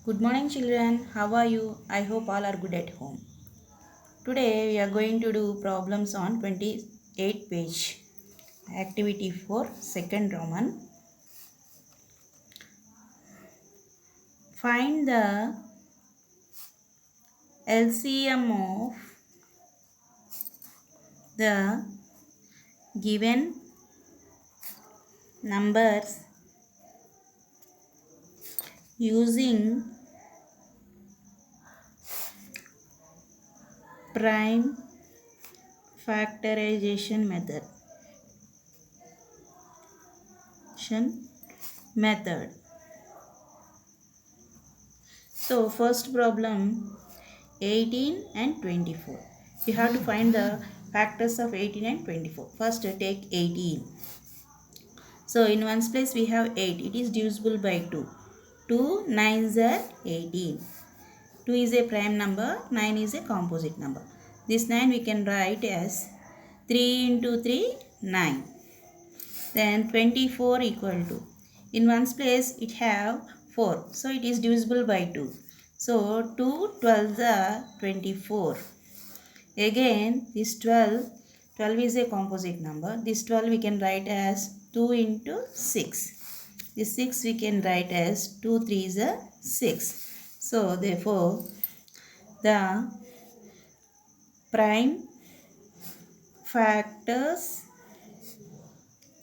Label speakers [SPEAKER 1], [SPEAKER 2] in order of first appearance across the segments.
[SPEAKER 1] Good morning, children. How are you? I hope all are good at home. Today we are going to do problems on 28 page. Activity 4, second Roman. Find the LCM of the given numbers using prime factorization method. So first problem 18 and 24. You have to find the factors of 18 and 24. First take 18. So in ones place we have 8. It is divisible by 2. 2 9s are 18. 2 is a prime number. 9 is a composite number. This 9 we can write as 3 into 3 9. Then 24 equal to. In ones place it have 4. So it is divisible by 2. So 2 12s are 24. Again this 12 is a composite number. This 12 we can write as 2 into 6. This 6 we can write as 2 3s are 6. So therefore the prime factors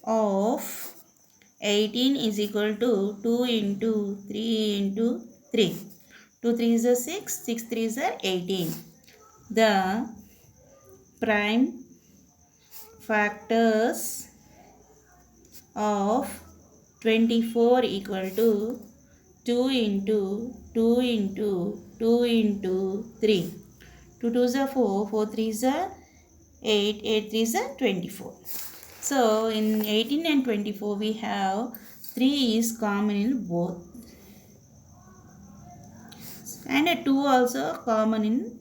[SPEAKER 1] of 18 is equal to 2 into 3 into 3. 2 3s are 6, 6 3s are 18. The prime factors of 24 equal to 2 into 2 into 2 into 3. 2 2s are 4, 4 3s are 8, 8 3s are 24. So in 18 and 24 we have 3 is common in both and a 2 also common in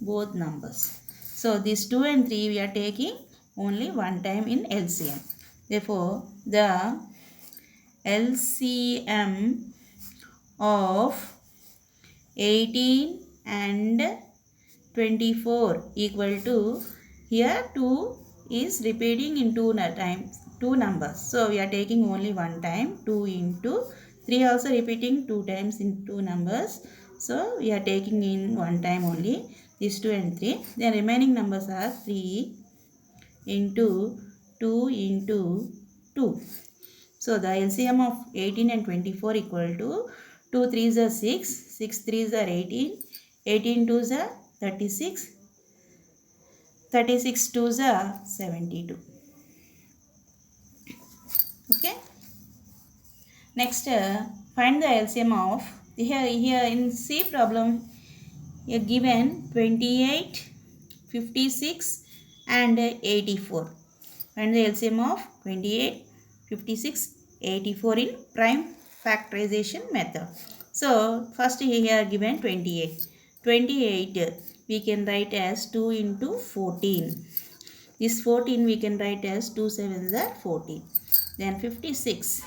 [SPEAKER 1] both numbers. So these 2 and 3 we are taking only one time in LCM. Therefore the LCM of 18 and 24 equal to, here 2 is repeating in two numbers. So we are taking only one time, 2 into 3 also repeating two times in two numbers. So we are taking in one time only these 2 and 3. The remaining numbers are 3 into 2 into 2. So the LCM of 18 and 24 equal to 2 3s are 6, 6 3s are 18, 18 2s are 36, 36 2s are 72. Okay. Next, find the LCM of, here in C problem, you are given 28, 56 and 84. Find the LCM of 28, 56, 84 in prime factorization method. So first here given 28. 28 we can write as 2 into 14. This 14 we can write as 2 sevens are 14. Then 56.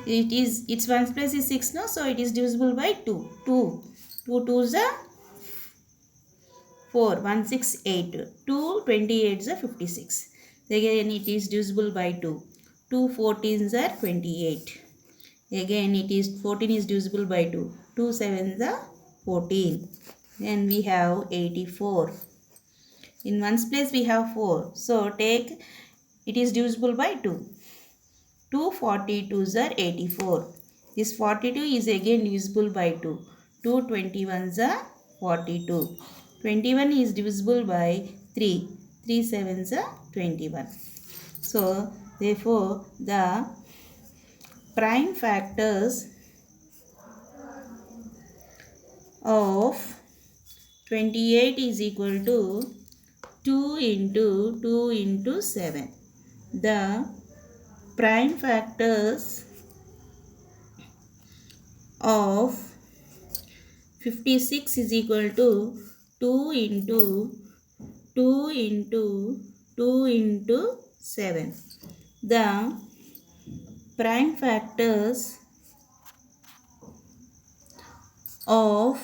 [SPEAKER 1] Its ones place is 6 now, so it is divisible by 2. 2. 2 2s are 4, 1 6 8. 2 28 is 56. Again it is divisible by 2. 2 14s are 28. Again it is 14 is divisible by 2. 2 sevens are 14. Then we have 84. In ones place we have 4. So take, it is divisible by 2. 2 42s are 84. This 42 is again divisible by 2. 2 21s are 42. 21 is divisible by 3. 3 sevens are 21. So therefore the prime factors of 28 is equal to 2 into 2 into 7. The prime factors of 56 is equal to 2 into 2 into 2 into 7. The prime factors of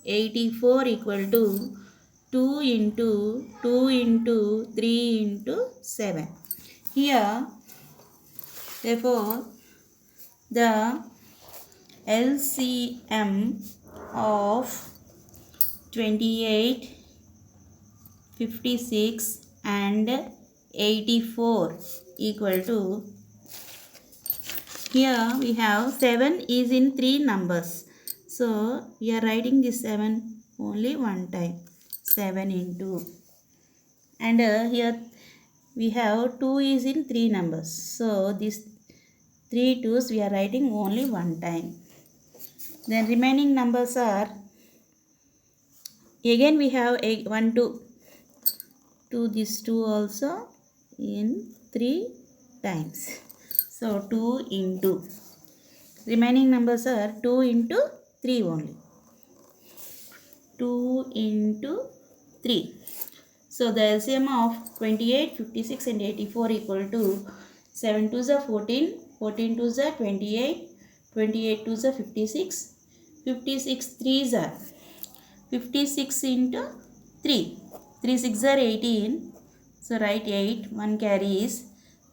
[SPEAKER 1] 84 equal to 2 into 2 into 3 into 7. Here, therefore, the LCM of 28, 56 and 84 equal to, here we have 7 is in 3 numbers. So we are writing this 7 only one time. 7 into. And here we have 2 is in 3 numbers. So these 3 2's we are writing only one time. Then remaining numbers are, again we have 1 2 this 2 also in 3 times. So 2 into. Remaining numbers are 2 into 3 only. 2 into 3. So the LCM of 28, 56 and 84 equal to 7 2s are 14, 14 2s are 28, 28 2s are 56, 56 3s are 56 into 3. 3 6 are 18. So write 8, 1 carries.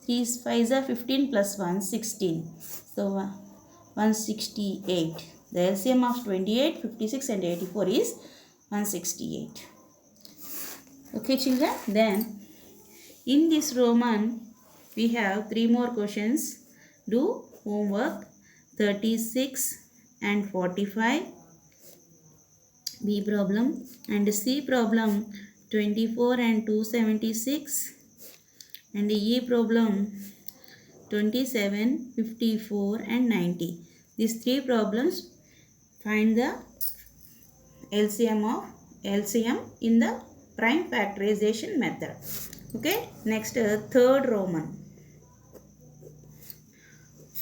[SPEAKER 1] 3 5s are 15 plus 1, 16. So 168. The LCM of 28, 56 and 84 is 168. Okay children, then in this Roman we have 3 more questions. Do homework 36 and 45. B problem, and C problem 24 and 276, and E problem 27, 54 and 90. These 3 problems, find the LCM in the prime factorization method. Okay, next third Roman.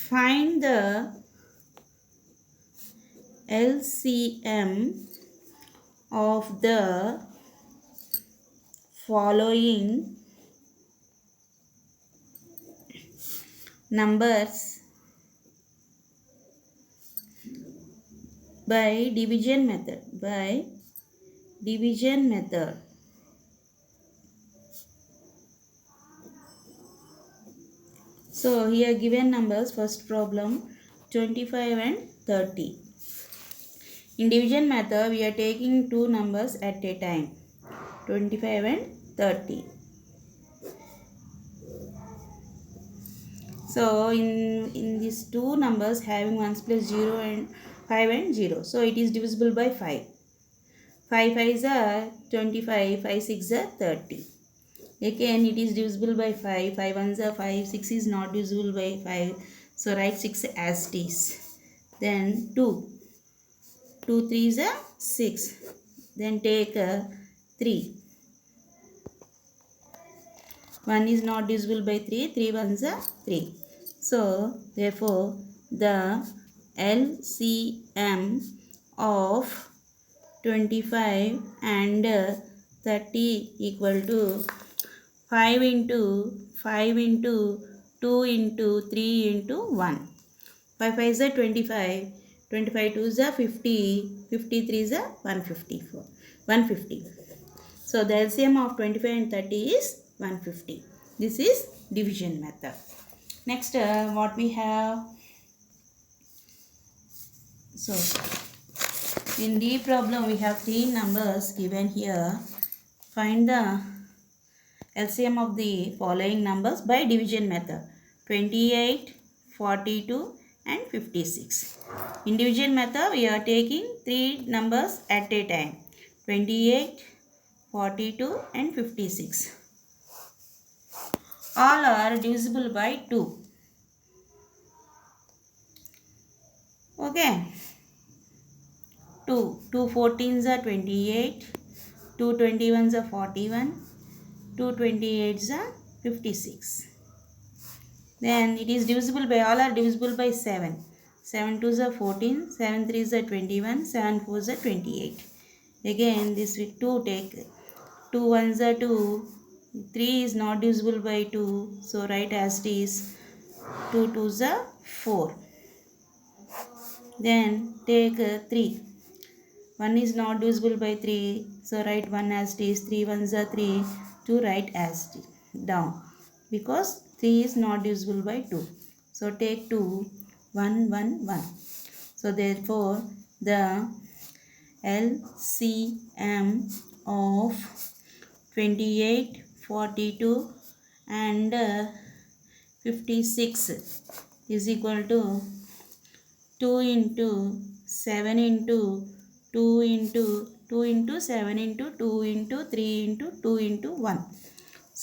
[SPEAKER 1] Find the LCM of the following numbers by division method. So here given numbers, first problem 25 and 30. In division method we are taking 2 numbers at a time, 25 and 30. So in these 2 numbers having 1's place 0 and 5 and 0. So it is divisible by 5. 5 5's are 25, 5 6's are 30. Again it is divisible by 5, 5 1's are 5, 6 is not divisible by 5. So write 6 as it is. Then 2 3's are 6. Then take 3. 1 is not divisible by 3, 3 1's are 3. So therefore the LCM of 25 and 30 equal to 5 into 5 into 2 into 3 into 1. 5 5 is 25, 25 2 is 50, 53 is 154, 150. So the LCM of 25 and 30 is 150. This is division method. Next what we have, so in D problem we have 3 numbers given here. Find the LCM of the following numbers by division method, 28, 42 and 56. In division method we are taking 3 numbers at a time, 28, 42 and 56. All are divisible by 2. Okay. 2 14s are 28, 2 21s are 41, 2 28s are 56. Then it is divisible by, all are divisible by 7. 7 2s are 14, 7 3s are 21, 7 4s are 28. Again this with 2 take, 2 1s are 2, 3 is not divisible by 2, so write as it is, 2 2s are 4. Then take 3. 1 is not divisible by 3. So write 1 as it is. 3 ones are 3. 2 write as it is. Down. Because 3 is not divisible by 2. So take 2. 1, 1, 1. So therefore the LCM of 28, 42 and 56 is equal to 2 into 7 into 2 into 2 into 7 into 2 into 3 into 2 into 1.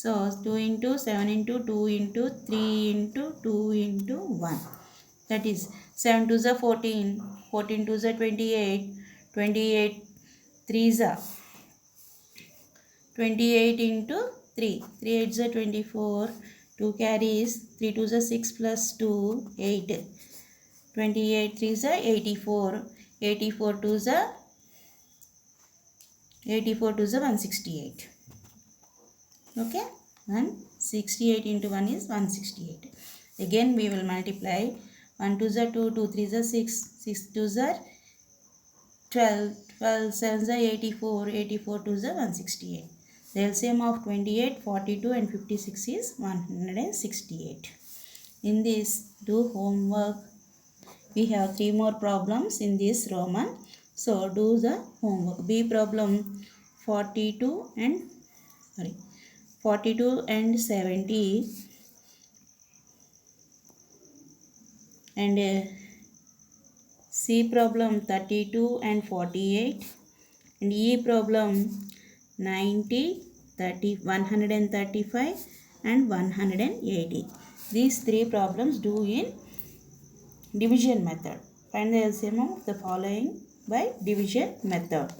[SPEAKER 1] So 2 into 7 into 2 into 3 into 2 into 1. That is 7 2s are 14, 14 2s are 28, 28 3s are 28 into 3, 3 8s are 24, 2 carries, 3 2s are 6 plus 2, 8, 28 3s are 84, 84 2s are 168. Okay, 168 into 1 is 168. Again we will multiply. 1 2s are 2, 2 3s are 6, 6 2s are 12, 12 7s are 84, 84 2s are 168. The LCM of 28, 42 and 56 is 168. In this, do homework. We have 3 more problems in this Roman. So do the homework. B problem 42 and 70 and C problem 32 and 48 and E problem 90, 30, 135 and 180. These 3 problems do in division method. Find the LCM of the following by division method.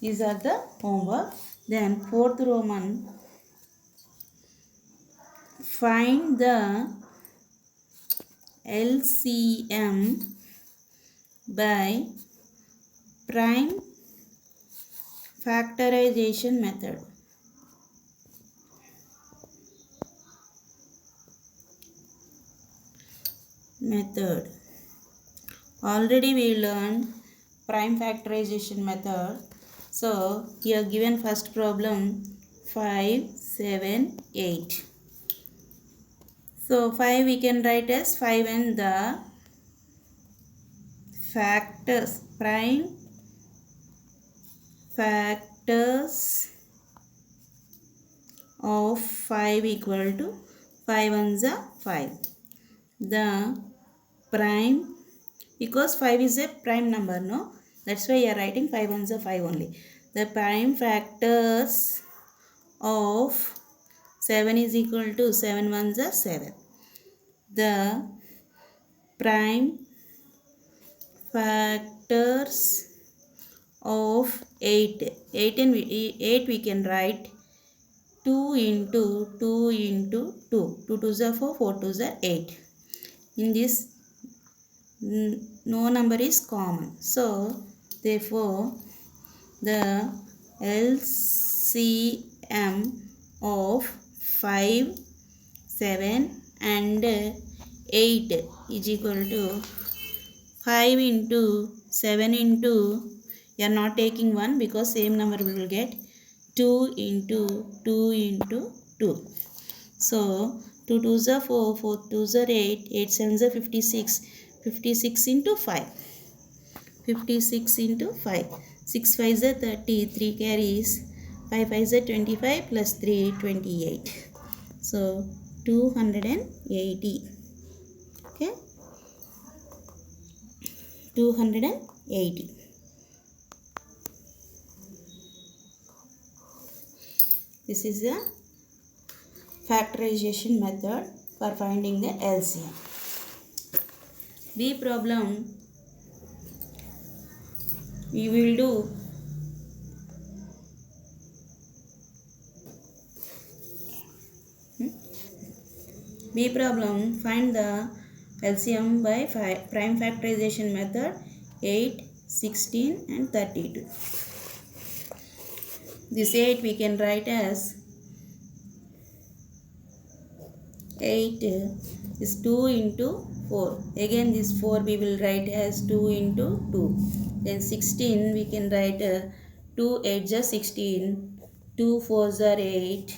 [SPEAKER 1] These are the homework. Then 4th Roman, find the LCM by prime factorization method. Already we learned prime factorization method. So here given first problem 5, 7, 8. So 5 we can write as 5 and the factors, prime factors of 5 equal to 5 ones are 5. The prime, because 5 is a prime number, no? That's why you are writing 5 ones are 5 only. The prime factors of 7 is equal to 7 ones are 7. The prime factors of 8. 8 we can write 2 into 2 into 2. 2 2s are 4, 4 2s are 8. In this, no number is common. So, therefore, the LCM of 5, 7 and 8 is equal to 5 into 7 into, you are not taking 1 because same number we will get, 2 into 2 into 2. So 2 2s are 4, 4 2s are 8, 8 7s are 56, 56 into 5, 56 into 5, 6 5s are 30, 3 carries, 5 5s are 25 plus 3 28. So 280. Okay, 280. This is the factorization method for finding the LCM. B problem, we will do B problem, find the LCM by prime factorization method 8, 16 and 32. This 8 we can write as 8 is 2 into 4. Again this 4 we will write as 2 into 2. Then 16 we can write 2 8s are 16, 2 4s are 8,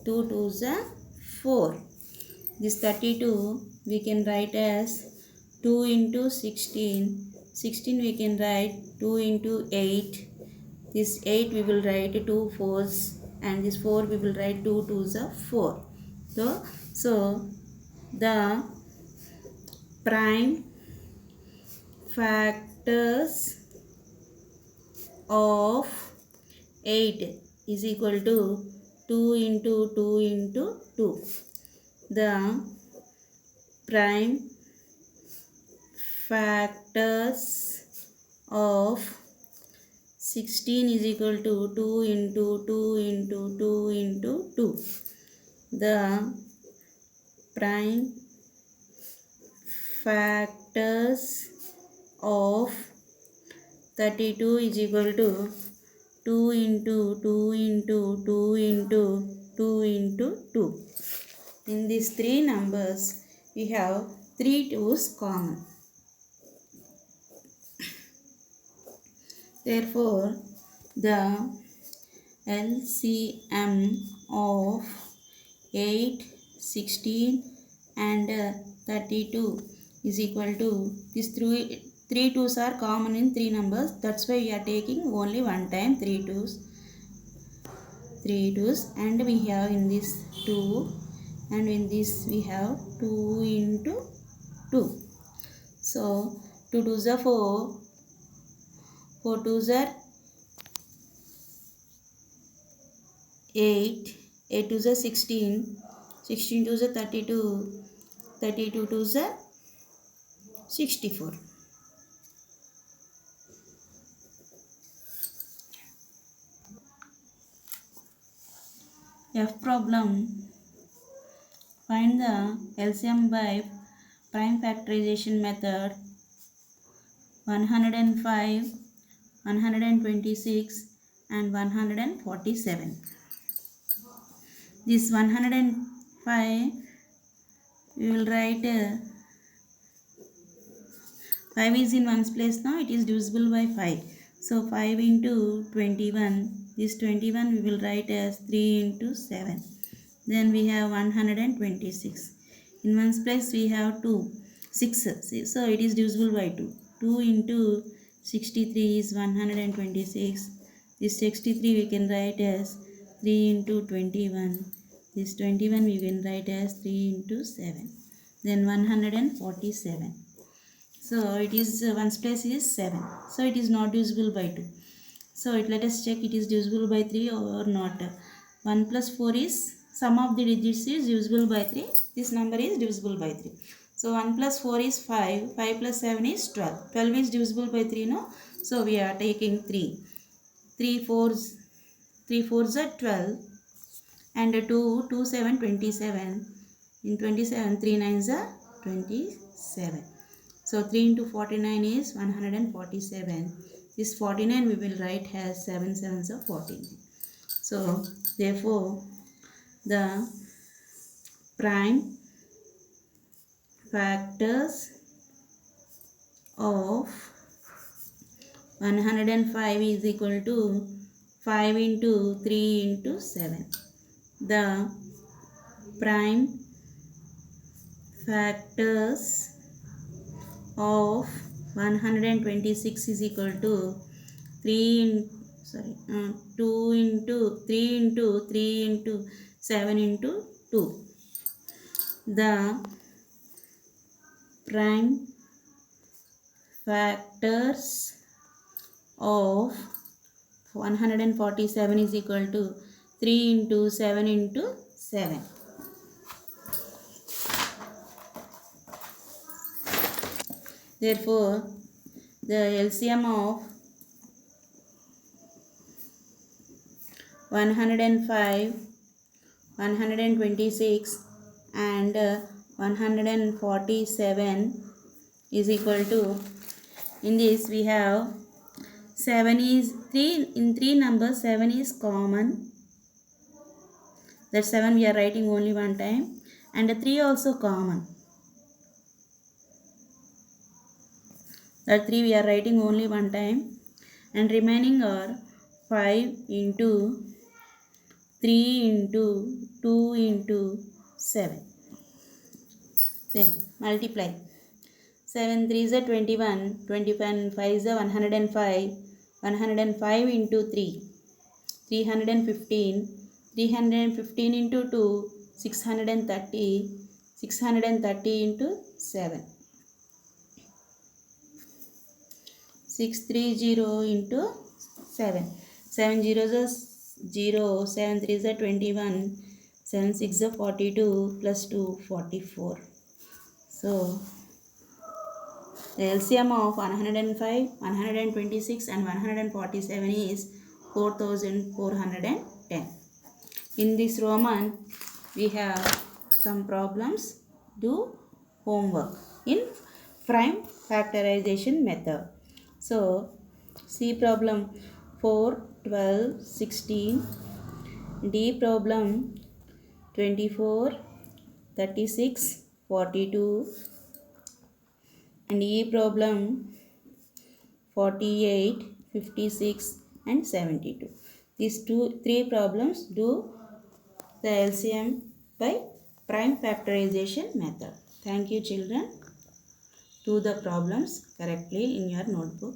[SPEAKER 1] 2 2s are 4. This 32 we can write as 2 into 16. 16 we can write 2 into 8. This 8 we will write 2 4s, and this 4 we will write 2 2s are 4. So the prime factors of 8 is equal to 2 into 2 into 2. The prime factors of 16 is equal to 2 into 2 into 2 into 2. The prime factors of 32 is equal to 2 into 2 into 2 into 2 into 2. In these three numbers, we have 3 2's common. Therefore, the LCM of 8, 16 and 32 is equal to, these three 2's are common in 3 numbers. That's why we are taking only one time 3 2's, and we have in this 2, and in this we have 2 into 2. So 2 2's are 4, 4 2's are 8, 8 2's are 16, 16 2's are 32, 32 2's are 64. F problem. Find the LCM by prime factorization method 105, 126 and 147. This 105 we will write 5 is in ones place now, it is divisible by 5. So 5 into 21, this 21 we will write as 3 into 7. Then we have 126. In ones place we have 2, 6. So it is divisible by 2. 2 into 63 is 126. This 63 we can write as 3 into 21. This 21 we can write as 3 into 7. Then 147. So it is ones place is 7. So it is not divisible by 2. So let us check it is divisible by 3 or not. 1 plus 4 is, sum of the digits is divisible by 3. This number is divisible by 3. So 1 plus 4 is 5. 5 plus 7 is 12. 12 is divisible by 3, no? So we are taking 3. 3 4s are 12. And 2 7 27. In 27, 3 9s are 27. So 3 into 49 is 147. This 49 we will write as 7 7s are 14. So therefore the prime factors of 105 is equal to 5 into 3 into 7. The prime factors of 126 is equal to 2 into 3 into 3 into 7 into 2. The prime factors of 147 is equal to 3 into 7 into 7. Therefore, the LCM of 105, 126 and 147 is equal to, in this we have 7 is 3, in 3 numbers 7 is common. That 7 we are writing only one time, and 3 also common. That 3 we are writing only one time, and remaining are 5 into 3 into 2 into 7. Then multiply. 7 3 is a 21, 21 5 is a 105, 105 into 3, 315, 315 into 2, 630, 630 into 7, 630 into 7, 7 zeros is 0, 7 3 is a 21, 7 6 is a 42, plus 2 44. So the LCM of 105, 126 and 147 is 4410. In this Roman, we have some problems. Do homework in prime factorization method. So, C problem 4, 12, 16. D problem 24, 36, 42. And E problem 48, 56 and 72. These three problems do the LCM by prime factorization method. Thank you children. Do the problems correctly in your notebook.